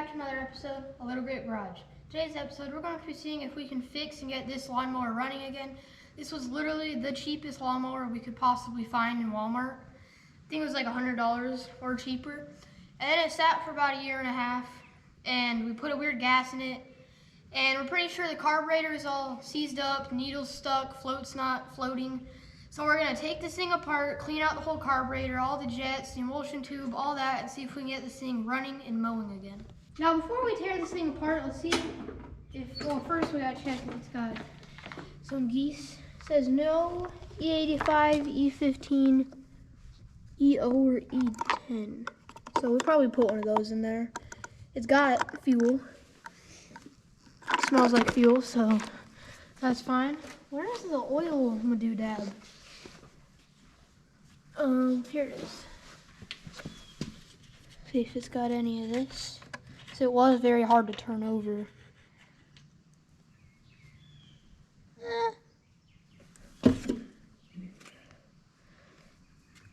back to another episode of Little Great Garage. Today's episode, we're going to be seeing if we can fix and get this lawnmower running again. This was literally the cheapest lawnmower we could possibly find in Walmart. I think it was like $100 or cheaper. And then it sat for about a year and a half, and we put a weird gas in it. And we're pretty sure the carburetor is all seized up, needles stuck, float's not floating. So we're gonna take this thing apart, clean out the whole carburetor, all the jets, the emulsion tube, all that, and see if we can get this thing running and mowing again. Now before we tear this thing apart, let's see if, well first we gotta check if it's got some geese. It says no E85, E15, EO or E10. So we'll probably put one of those in there. It's got fuel. It smells like fuel, so that's fine. Where's the oil doodad? Here it is. See if it's got any of this. So it was very hard to turn over.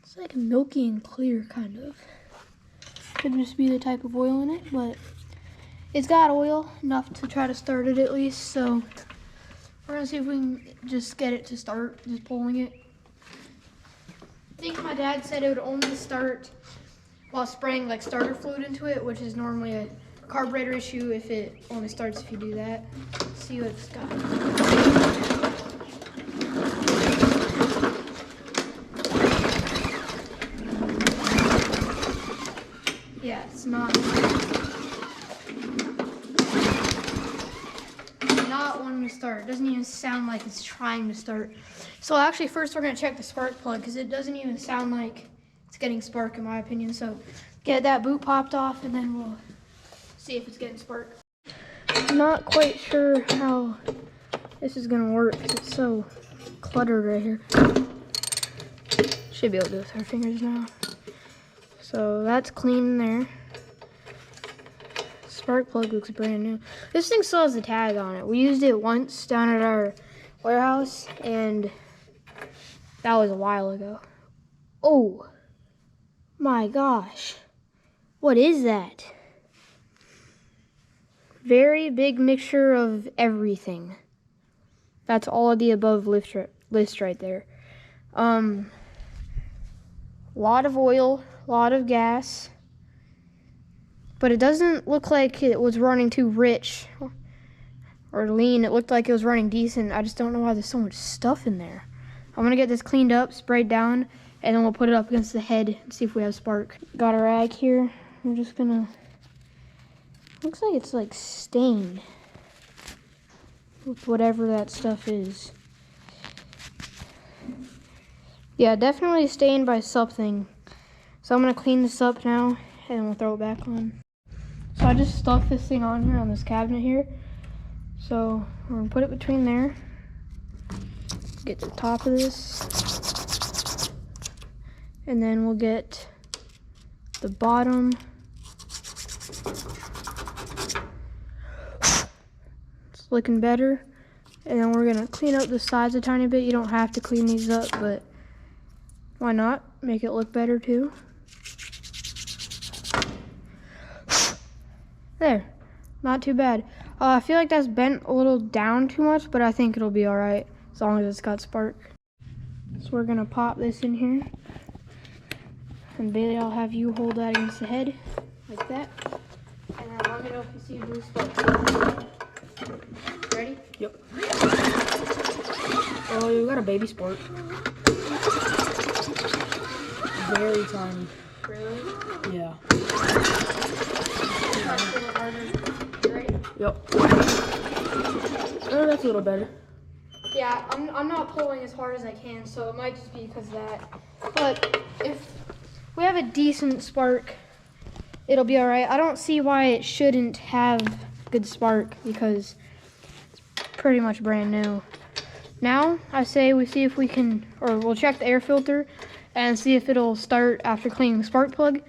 It's like milky and clear, kind of. Could just be the type of oil in it, but it's got oil enough to try to start it at least. So we're gonna see if we can just get it to start, just pulling it. I think my dad said it would only start while spraying like starter fluid into it, which is normally a carburetor issue if it only starts if you do that. Let's see what it's got. Yeah, it's not wanting to start. It doesn't even sound like it's trying to start. So actually first we're going to check the spark plug because it doesn't even sound like it's getting spark in my opinion. So get that boot popped off and then we'll see if it's getting spark. I'm not quite sure how this is going to work because it's so cluttered right here. Should be able to do it with our fingers now. So that's clean there. Spark plug looks brand new. This thing still has the tag on it. We used it once down at our warehouse and that was a while ago. Oh my gosh. What is that? Very big mixture of everything. That's all of the above list right there. Lot of oil, lot of gas. But it doesn't look like it was running too rich or lean. It looked like it was running decent. I just don't know why there's so much stuff in there. I'm gonna get this cleaned up, sprayed down, and then we'll put it up against the head and see if we have spark. Got a rag here. I'm just gonna, looks like it's like stained with whatever that stuff is. Yeah, definitely stained by something. So I'm gonna clean this up now and we'll throw it back on. So I just stuffed this thing on here on this cabinet here. So we're gonna put it between there. Get to the top of this. And then we'll get the bottom. It's looking better. And then we're gonna clean up the sides a tiny bit. You don't have to clean these up, but why not? Make it look better too. There, not too bad. I feel like that's bent a little down too much, but I think it'll be all right as long as it's got spark. So we're gonna pop this in here. And Bailey, I'll have you hold that against the head, like that. And then let me know if you see a blue spark. Ready? Yep. Oh, you got a baby spark. Very tiny. Really? Yeah. Yep. Oh, that's a little better. Yeah, I'm not pulling as hard as I can, so it might just be because of that. But if we have a decent spark, it'll be all right. I don't see why it shouldn't have good spark because it's pretty much brand new. Now, I say we see if we can, or we'll check the air filter and see if it'll start after cleaning the spark plug.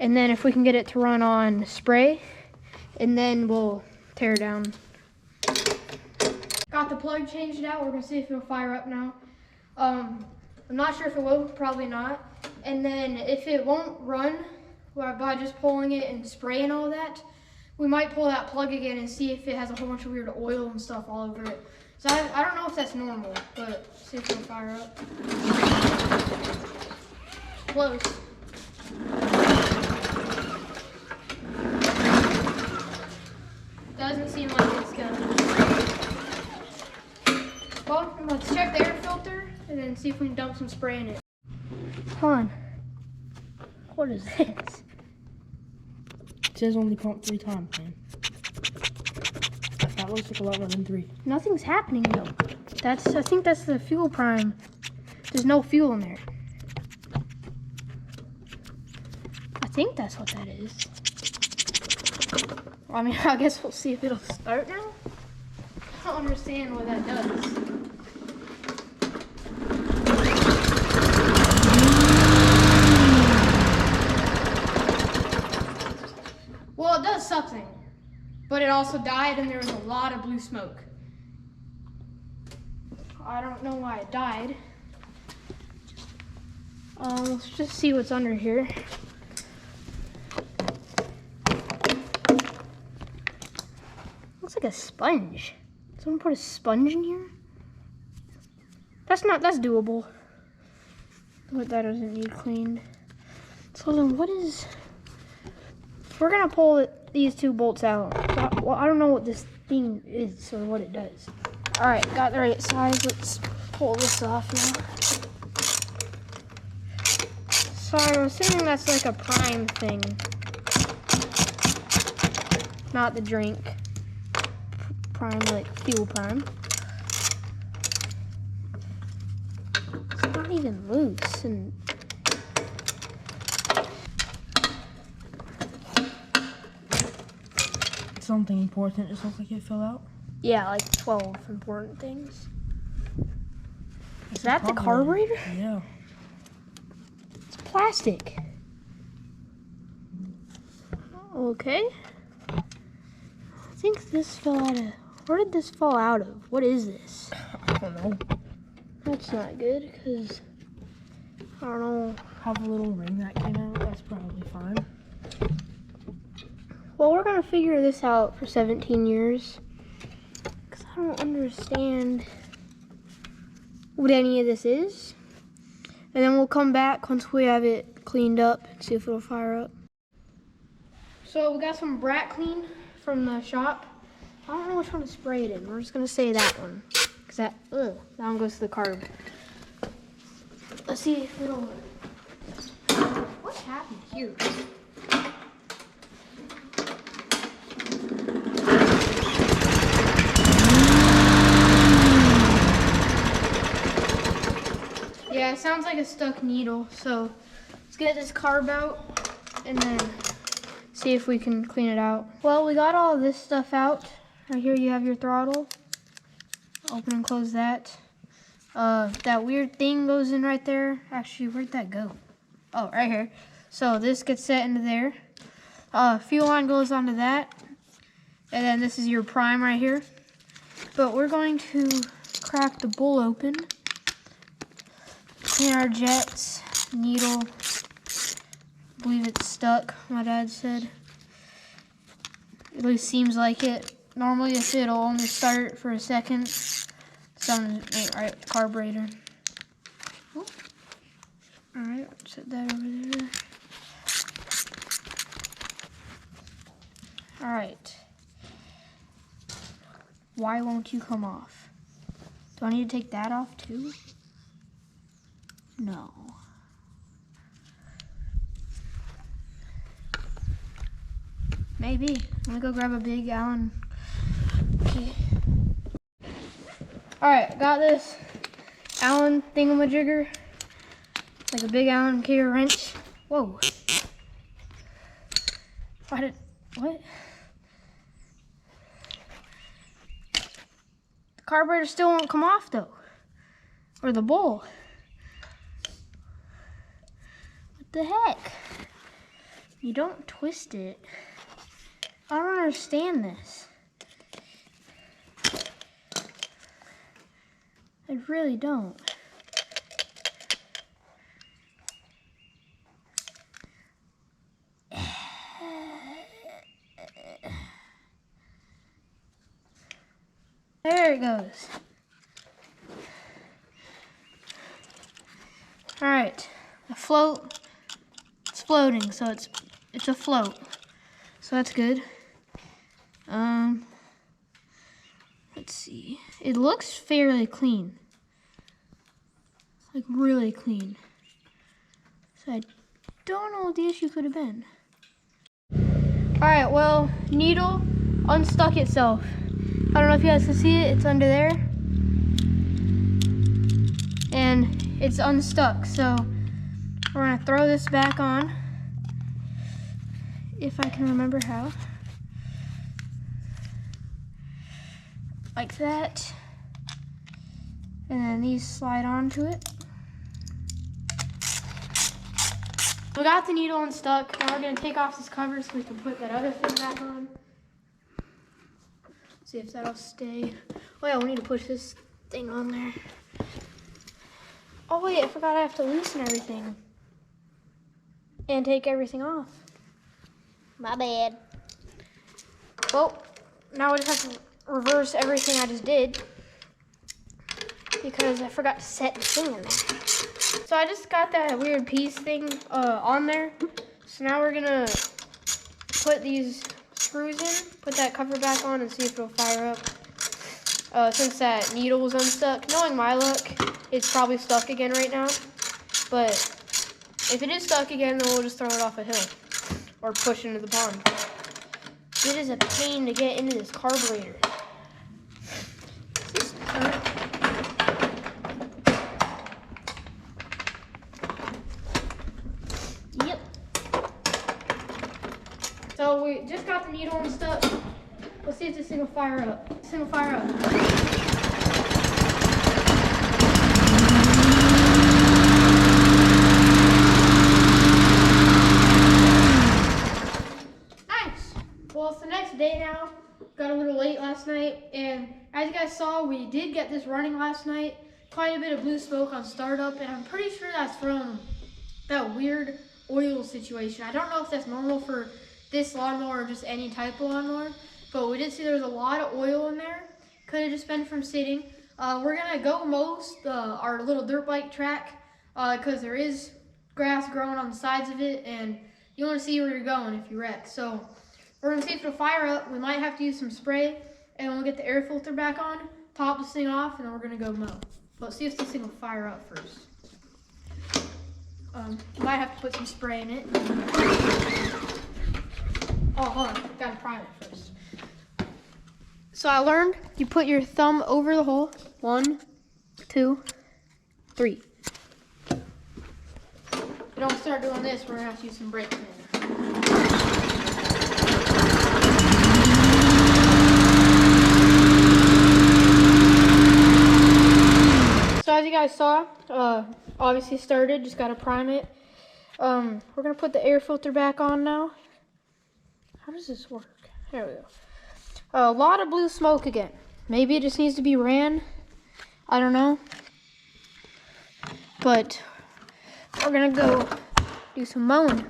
And then if we can get it to run on spray, and then we'll tear it down. Got the plug changed out. We're gonna see if it'll fire up now. I'm not sure if it will, probably not. And then if it won't run by just pulling it and spraying all that, we might pull that plug again and see if it has a whole bunch of weird oil and stuff all over it. So I don't know if that's normal, but see if it'll fire up. Close. Doesn't seem like it's gonna. Well, let's check the air filter and then see if we can dump some spray in it. Hold on. What is this? It says only pump 3 times, man. That looks like a lot more than 3. Nothing's happening though. I think that's the fuel prime. There's no fuel in there. I think that's what that is. Well, I mean, I guess we'll see if it'll start now. I don't understand what that does. Well, it does something, but it also died and there was a lot of blue smoke. I don't know why it died. Let's just see what's under here. Looks like a sponge. Someone put a sponge in here? That's doable. But that doesn't need cleaned. So then what is... We're gonna pull these 2 bolts out. So, well, I don't know what this thing is or what it does. All right, got the right size. Let's pull this off now. So I'm assuming that's like a prime thing, not the drink. Prime, like fuel prime. It's not even loose and. Something important just looks like it fell out. Yeah, like 12 important things. Is that the carburetor? Yeah. It's plastic. Okay. I think this fell out of... Where did this fall out of? What is this? I don't know. That's not good, because... I don't know. Have a little ring that came out. That's probably fine. Well, we're going to figure this out for 17 years. Because I don't understand what any of this is. And then we'll come back once we have it cleaned up and see if it'll fire up. So we got some brat clean from the shop. I don't know which one to spray it in. We're just going to say that one. Because that one goes to the carb. Let's see if it'll work. What happened here? Yeah, it sounds like a stuck needle, so let's get this carb out and then see if we can clean it out. Well, we got all this stuff out. Right here you have your throttle. Open and close that. That weird thing goes in right there. Actually, where'd that go? Oh, right here. So this gets set into there. Fuel line goes onto that. And then this is your prime right here. But we're going to crack the bowl open. Clean our jets, needle. I believe it's stuck, my dad said. At least seems like it. Normally if it'll only start for a second, something ain't right with the carburetor. Oh. Alright, set that over there. Alright. Why won't you come off? Do I need to take that off too? No. Maybe. I'm gonna go grab a big Allen key. Alright, got this Allen thingamajigger. Like a big Allen key or wrench. Whoa. What? The carburetor still won't come off though. Or the bowl. What the heck? You don't twist it. I don't understand this. I really don't. There it goes. All right, the float, it's floating, so it's afloat. So that's good. Let's see. It looks fairly clean. Like really clean. So I don't know what the issue could have been. Alright, well, needle unstuck itself. I don't know if you guys can see it, it's under there. And it's unstuck, so we're gonna throw this back on. If I can remember how. Like that. And then these slide onto it. We got the needle unstuck. Now we're gonna take off this cover so we can put that other thing back on. See if that'll stay. Oh yeah, we need to push this thing on there. Oh wait, I forgot I have to loosen everything. And take everything off. My bad. Well, now we just have to reverse everything I just did. Because I forgot to set the thing in there. So I just got that weird piece thing on there. So now we're gonna put these screws in, put that cover back on and see if it'll fire up. Since that needle was unstuck, knowing my luck, it's probably stuck again right now. But if it is stuck again, then we'll just throw it off a hill or push into the pond. It is a pain to get into this carburetor. Is this turn? Yep. So we just got the needle unstuck. Let's see if this thing will fire up. This thing will fire up. Nice. Well, it's the next day now. Got a little late last night, and as you guys saw, we did get this running last night. Quite a bit of blue smoke on startup, and I'm pretty sure that's from that weird oil situation. I don't know if that's normal for this lawnmower or just any type of lawnmower, but we did see there was a lot of oil in there. Could have just been from sitting. We're gonna go mow our little dirt bike track because there is grass growing on the sides of it, and you want to see where you're going if you wreck. So we're gonna see if it'll fire up. We might have to use some spray, and we'll get the air filter back on, top this thing off, and then we're gonna go mow. But see if this thing will fire up first. Might have to put some spray in it. Oh, hold on, gotta prime it first. So I learned you put your thumb over the hole. 1, 2, 3. If you don't start doing this, we're gonna have to use some brakes in. So as you guys saw, obviously started, just gotta prime it. We're gonna put the air filter back on now. How does this work? There we go. A lot of blue smoke again. Maybe it just needs to be ran. I don't know. But we're gonna go do some mowing.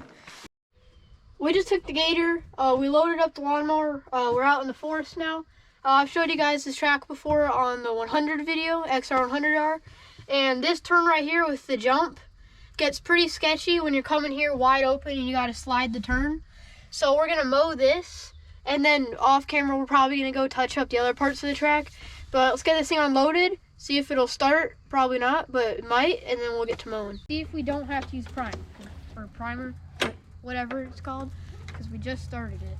We just took the gator. We loaded up the lawnmower. We're out in the forest now. I've showed you guys this track before on the 100 video, XR100R. And this turn right here with the jump gets pretty sketchy when you're coming here wide open and you gotta slide the turn. So we're gonna mow this, and then off camera we're probably gonna go touch up the other parts of the track. But let's get this thing unloaded, see if it'll start. Probably not, but it might, and then we'll get to mowing. See if we don't have to use prime or primer, whatever it's called, because we just started it.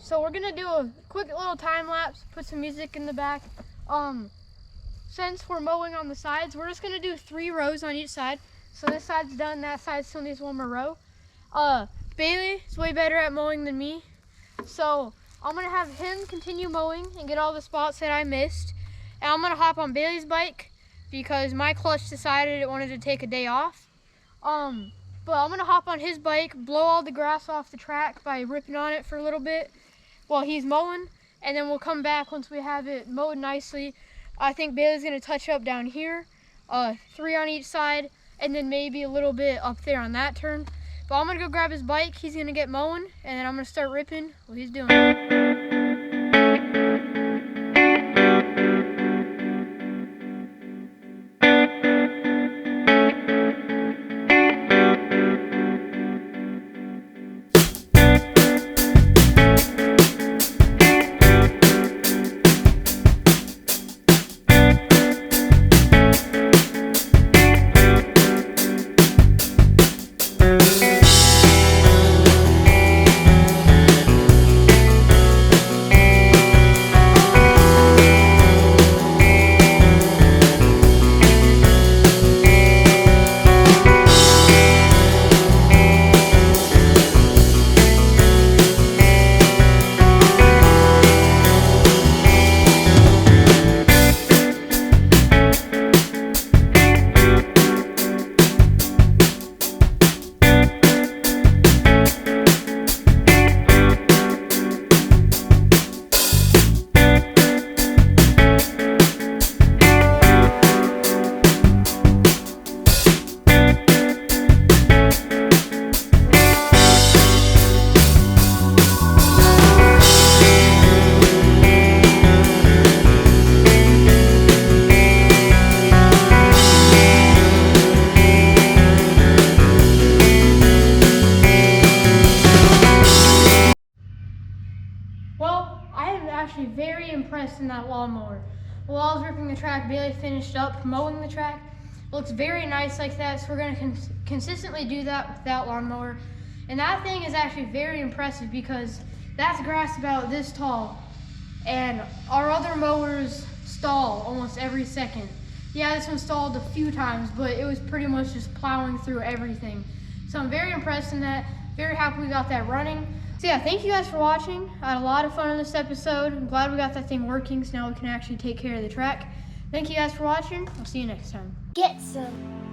So we're gonna do a quick little time lapse, put some music in the back. Since we're mowing on the sides, we're just gonna do 3 rows on each side. So this side's done, that side still needs 1 more row. Bailey is way better at mowing than me. So I'm gonna have him continue mowing and get all the spots that I missed. And I'm gonna hop on Bailey's bike because my clutch decided it wanted to take a day off. But I'm gonna hop on his bike, blow all the grass off the track by ripping on it for a little bit while he's mowing, and then we'll come back once we have it mowed nicely. I think Bailey's gonna touch up down here, 3 on each side, and then maybe a little bit up there on that turn. But I'm gonna go grab his bike, he's gonna get mowing, and then I'm gonna start ripping what he's doing. Actually very impressed in that lawnmower. While I was ripping the track, Bailey finished up mowing the track. It looks very nice like that, so we're going to consistently do that with that lawnmower. And that thing is actually very impressive because that's grass about this tall, and our other mowers stall almost every second. Yeah, this one stalled a few times, but it was pretty much just plowing through everything. So I'm very impressed in that, very happy we got that running. So yeah, thank you guys for watching. I had a lot of fun in this episode. I'm glad we got that thing working, so now we can actually take care of the track. Thank you guys for watching. I'll see you next time. Get some.